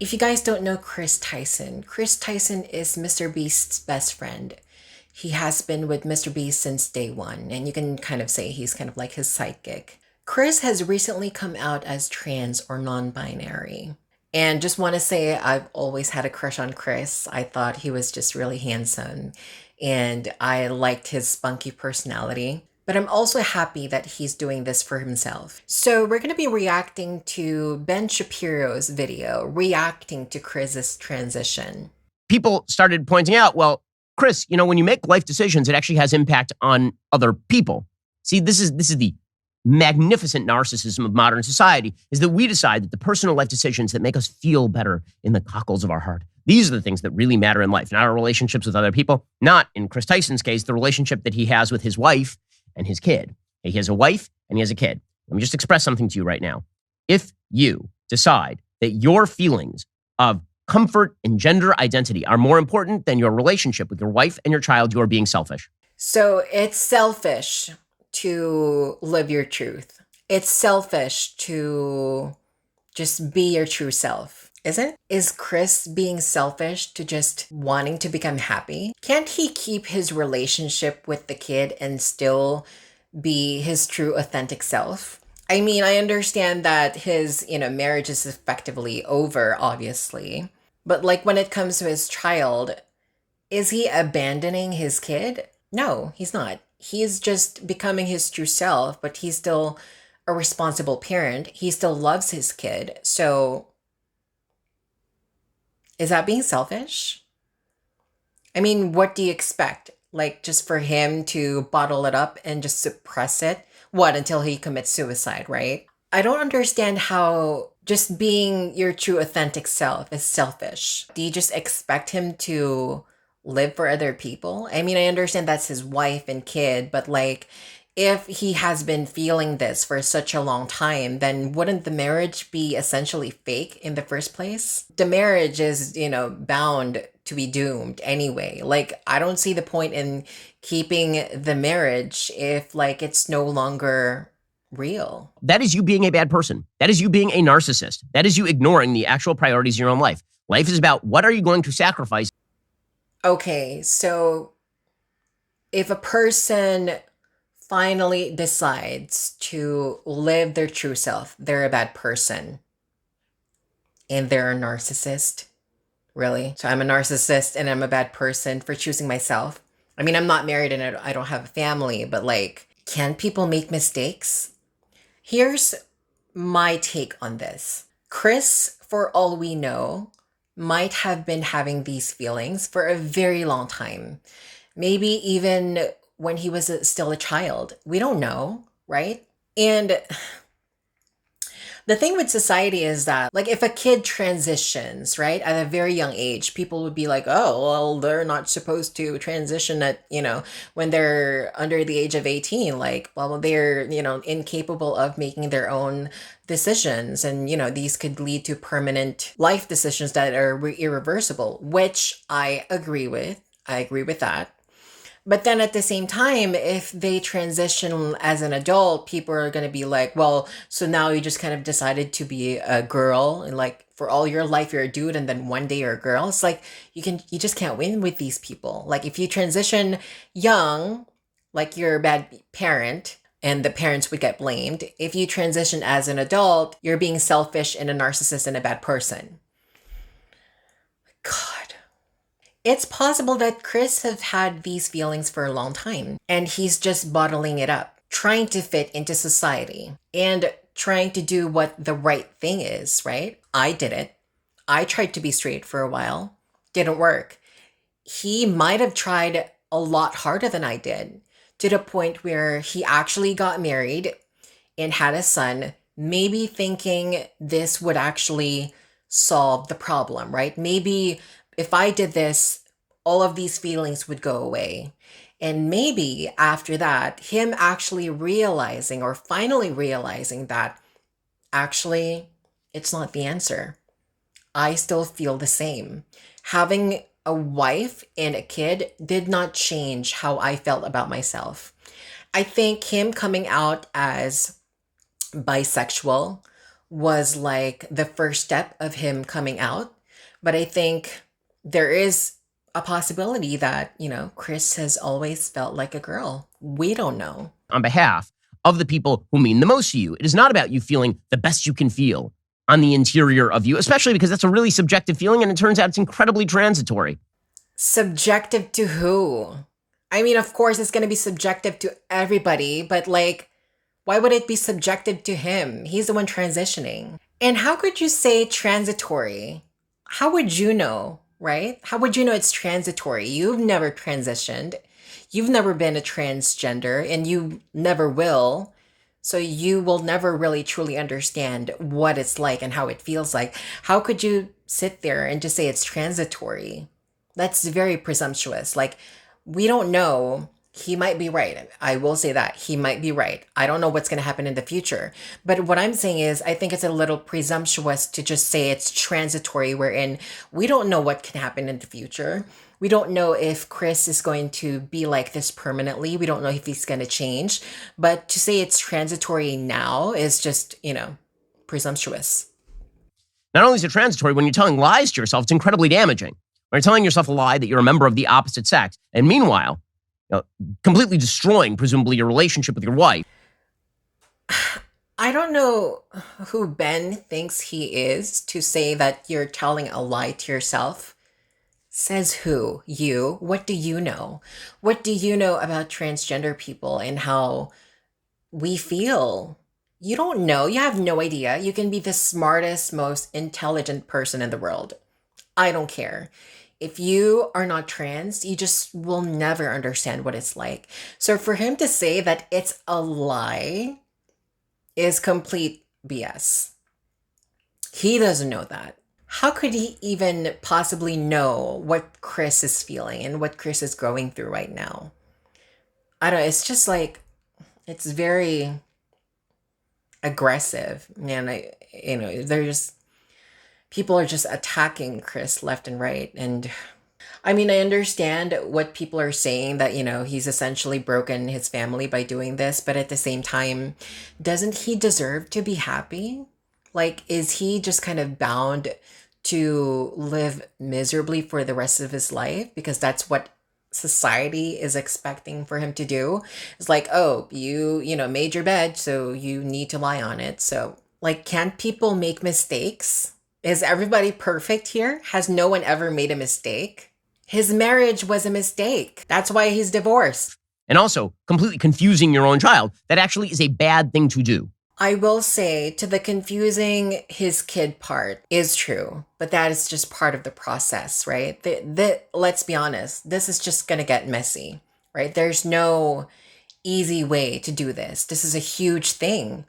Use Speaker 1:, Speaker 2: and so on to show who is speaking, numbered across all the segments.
Speaker 1: If you guys don't know Chris Tyson is Mr. Beast's best friend. He has been with Mr. Beast since day one, and you can kind of say he's kind of like his sidekick. Chris has recently come out as trans or non binary. And just want to say, I've always had a crush on Chris. I thought he was just really handsome, and I liked his spunky personality. But I'm also happy that he's doing this for himself. So we're going to be reacting to Ben Shapiro's video, reacting to Chris's transition.
Speaker 2: People started pointing out, well, Chris, when you make life decisions, it actually has impact on other people. See, this is the magnificent narcissism of modern society, is that we decide that the personal life decisions that make us feel better in the cockles of our heart, these are the things that really matter in life, not our relationships with other people, not, in Chris Tyson's case, the relationship that he has with his wife and his kid. He has a wife and he has a kid. Let me just express something to you right now. If you decide that your feelings of comfort and gender identity are more important than your relationship with your wife and your child, you are being selfish.
Speaker 1: So it's selfish to live your truth. It's selfish to just be your true self, isn't it? Is Chris being selfish to just wanting to become happy? Can't he keep his relationship with the kid and still be his true authentic self? I mean, I understand that his, marriage is effectively over, obviously. But like when it comes to his child, is he abandoning his kid? No, he's not. He's just becoming his true self, but he's still a responsible parent. He still loves his kid. So is that being selfish? I mean, what do you expect? Like just for him to bottle it up and just suppress it? What, until he commits suicide, right? I don't understand how just being your true authentic self is selfish. Do you just expect him to live for other people? I mean, I understand that's his wife and kid, but like, if he has been feeling this for such a long time, then wouldn't the marriage be essentially fake in the first place? The marriage is, bound to be doomed anyway. Like, I don't see the point in keeping the marriage if, like, it's no longer real.
Speaker 2: That is you being a bad person. That is you being a narcissist. That is you ignoring the actual priorities of your own life. Life is about what are you going to sacrifice.
Speaker 1: Okay, so if a person finally decides to live their true self, they're a bad person and they're a narcissist. Really? So I'm a narcissist and I'm a bad person for choosing myself. I mean, I'm not married and I don't have a family, but like, can people make mistakes? Here's my take on this. Chris, for all we know, might have been having these feelings for a very long time. Maybe even when he was still a child. We don't know, right? And the thing with society is that, like, if a kid transitions, right, at a very young age, people would be like, oh, well, they're not supposed to transition at, when they're under the age of 18. Like, well, they're, incapable of making their own decisions. And, these could lead to permanent life decisions that are irreversible, which I agree with. I agree with that. But then at the same time, if they transition as an adult, people are going to be like, well, so now you just kind of decided to be a girl and like for all your life you're a dude and then one day you're a girl. It's like you just can't win with these people. Like if you transition young, like you're a bad parent and the parents would get blamed. If you transition as an adult, you're being selfish and a narcissist and a bad person. God. It's possible that Chris have had these feelings for a long time and he's just bottling it up, trying to fit into society and trying to do what the right thing is, right? I did it. I tried to be straight for a while. Didn't work. He might have tried a lot harder than I did, to the point where he actually got married and had a son, maybe thinking this would actually solve the problem, right? Maybe if I did this, all of these feelings would go away. And maybe after that, him actually realizing or finally realizing that actually it's not the answer. I still feel the same. Having a wife and a kid did not change how I felt about myself. I think him coming out as bisexual was like the first step of him coming out. But I think there is a possibility that, Chris has always felt like a girl. We don't know.
Speaker 2: On behalf of the people who mean the most to you. It is not about you feeling the best you can feel on the interior of you, especially because that's a really subjective feeling, and it turns out it's incredibly transitory.
Speaker 1: Subjective to who? I mean, of course, it's going to be subjective to everybody, but like, why would it be subjective to him? He's the one transitioning. And how could you say transitory? How would you know, right? How would you know it's transitory? You've never transitioned. You've never been a transgender and you never will. So you will never really truly understand what it's like and how it feels like. How could you sit there and just say it's transitory? That's very presumptuous. Like, we don't know. He might be right. I will say that. He might be right. I don't know what's going to happen in the future. But what I'm saying is, I think it's a little presumptuous to just say it's transitory, wherein we don't know what can happen in the future. We don't know if Chris is going to be like this permanently. We don't know if he's going to change. But to say it's transitory now is just, presumptuous.
Speaker 2: Not only is it transitory, when you're telling lies to yourself, it's incredibly damaging. When you're telling yourself a lie that you're a member of the opposite sex, and meanwhile, completely destroying, presumably, your relationship with your wife.
Speaker 1: I don't know who Ben thinks he is to say that you're telling a lie to yourself. Says who? You? What do you know? What do you know about transgender people and how we feel? You don't know. You have no idea. You can be the smartest, most intelligent person in the world. I don't care. If you are not trans, you just will never understand what it's like. So for him to say that it's a lie is complete BS. He doesn't know that. How could he even possibly know what Chris is feeling and what Chris is going through right now? I don't know. It's just like, it's very aggressive. And there's people are just attacking Chris left and right. And I mean, I understand what people are saying that, he's essentially broken his family by doing this. But at the same time, doesn't he deserve to be happy? Like, is he just kind of bound to live miserably for the rest of his life? Because that's what society is expecting for him to do. It's like, oh, you made your bed, so you need to lie on it. So, like, can't people make mistakes? Is everybody perfect here? Has no one ever made a mistake? His marriage was a mistake. That's why he's divorced.
Speaker 2: And also, completely confusing your own child. That actually is a bad thing to do.
Speaker 1: I will say to the confusing his kid part is true, but that is just part of the process, right? Let's be honest, this is just going to get messy, right? There's no easy way to do this. This is a huge thing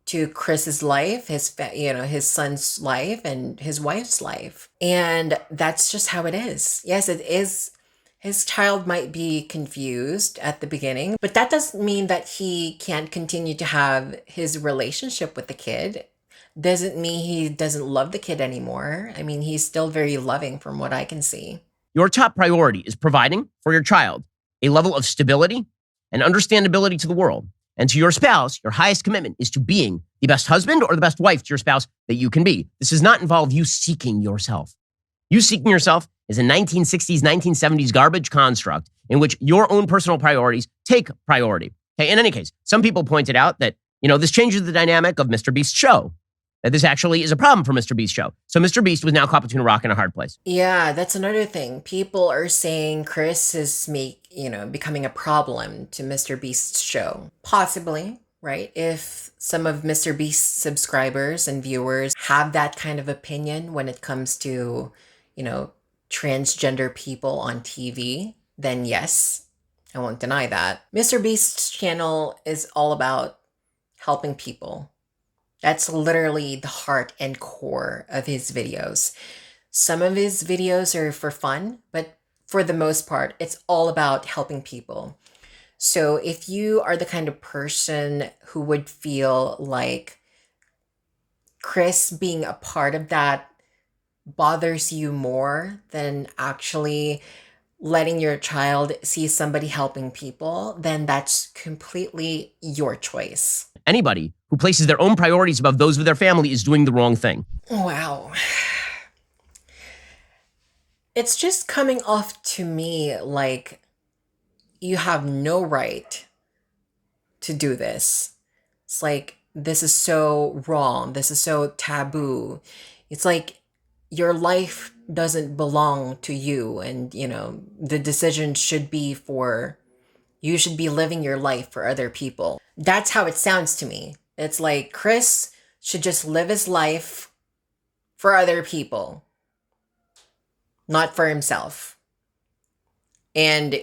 Speaker 1: to Chris's life, his son's life and his wife's life. And that's just how it is. Yes, it is. His child might be confused at the beginning, but that doesn't mean that he can't continue to have his relationship with the kid. Doesn't mean he doesn't love the kid anymore. I mean, he's still very loving from what I can see.
Speaker 2: Your top priority is providing for your child a level of stability and understandability to the world. And to your spouse, your highest commitment is to being the best husband or the best wife to your spouse that you can be. This does not involve you seeking yourself. You seeking yourself is a 1960s, 1970s garbage construct in which your own personal priorities take priority. Okay, in any case, some people pointed out that, this changes the dynamic of Mr. Beast's show. That this actually is a problem for Mr. Beast's show. So Mr. Beast was now caught between a rock and a hard place.
Speaker 1: Yeah, that's another thing. People are saying Chris is becoming a problem to Mr. Beast's show. Possibly, right? If some of Mr. Beast's subscribers and viewers have that kind of opinion when it comes to, transgender people on TV, then yes, I won't deny that. Mr. Beast's channel is all about helping people. That's literally the heart and core of his videos. Some of his videos are for fun, but for the most part, it's all about helping people. So if you are the kind of person who would feel like Chris being a part of that bothers you more than actually letting your child see somebody helping people, then that's completely your choice.
Speaker 2: Anybody who places their own priorities above those of their family is doing the wrong thing.
Speaker 1: Wow. It's just coming off to me like you have no right to do this. It's like, this is so wrong. This is so taboo. It's like your life doesn't belong to you. And, the decision should be you should be living your life for other people. That's how it sounds to me. It's like Chris should just live his life for other people, not for himself. And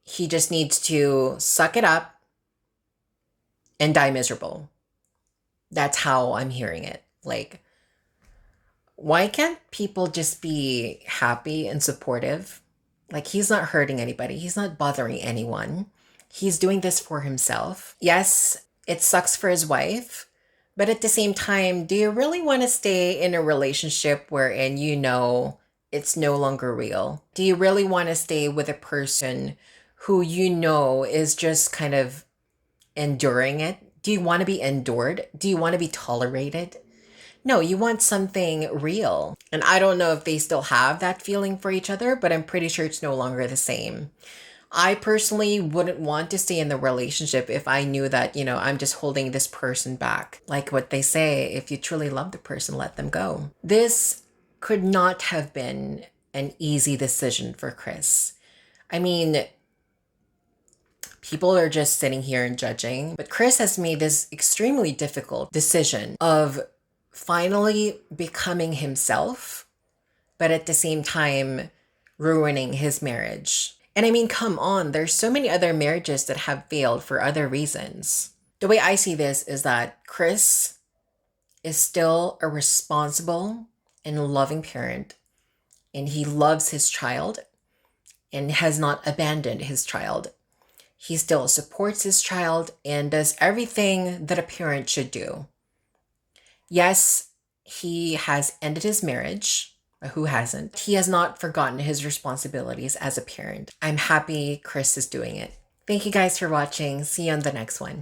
Speaker 1: he just needs to suck it up and die miserable. That's how I'm hearing it. Like, why can't people just be happy and supportive? Like, he's not hurting anybody. He's not bothering anyone. He's doing this for himself. Yes, it sucks for his wife. But at the same time, do you really want to stay in a relationship wherein it's no longer real? Do you really want to stay with a person who is just kind of enduring it? Do you want to be endured? Do you want to be tolerated? No, you want something real. And I don't know if they still have that feeling for each other, but I'm pretty sure it's no longer the same. I personally wouldn't want to stay in the relationship if I knew that, I'm just holding this person back. Like what they say, if you truly love the person, let them go. This could not have been an easy decision for Chris. I mean, people are just sitting here and judging, but Chris has made this extremely difficult decision of finally becoming himself, but at the same time ruining his marriage. And I mean, come on, there's so many other marriages that have failed for other reasons. The way I see this is that Chris is still a responsible and loving parent, and he loves his child and has not abandoned his child. He still supports his child and does everything that a parent should do. Yes, he has ended his marriage. Who hasn't? He has not forgotten his responsibilities as a parent. I'm happy Chris is doing it. Thank you guys for watching. See you on the next one.